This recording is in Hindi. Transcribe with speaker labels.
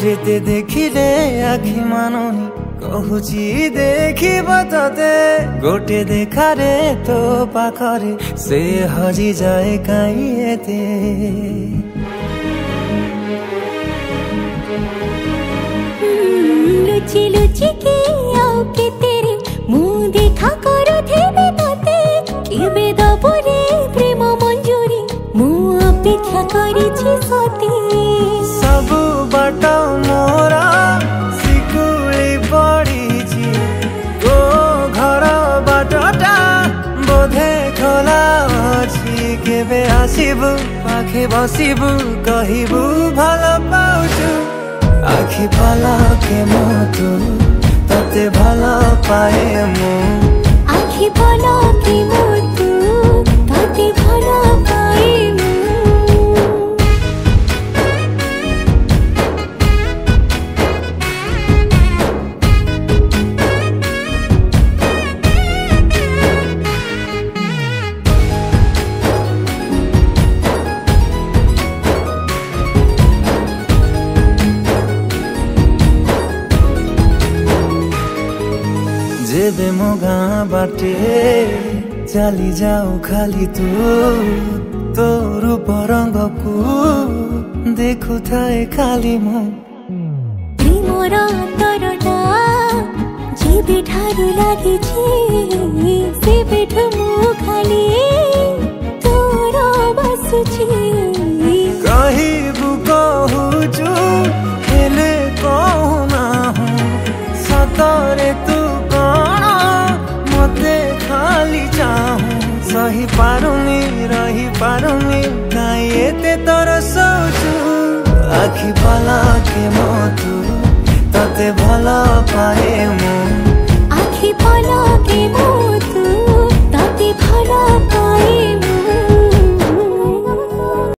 Speaker 1: जेते देखिले आखि मानुनी कहूची देखिब तते गोटे देखारे तो पाखरे से हजी जाए काई एते
Speaker 2: लुचि लुचि के आओ के तेरे मुँह देखा करो थे तते केबे दबरे प्रेम मंजूरी मुँह अपेक्षा करी सती
Speaker 1: सब बाट मोरा सिकुली पड़ी तो घर बाटटा बोधे खोला अच्छी केबे आसिबु पाखे बसिबु कहिबु भल पाउछु आखि पलके मोतु तते भल पाए मु
Speaker 2: आखि पलके मोतु तते भल पाए मु
Speaker 1: जेबे मो गाँ बाटे चली जाऊ खाली तू रूप रंग को देखु थाए खाली मो
Speaker 2: प्रेमर अंतरटा जेबे ठारू लागी सेबेठु मु खाली तोर बसुची
Speaker 1: कहिबु कहूचु हेले कहूना सतरे तू खाली चाहूं सही पारुनी रही पारुनी काई एते तोर सोचू आखि पलके मोतु तते भल पाए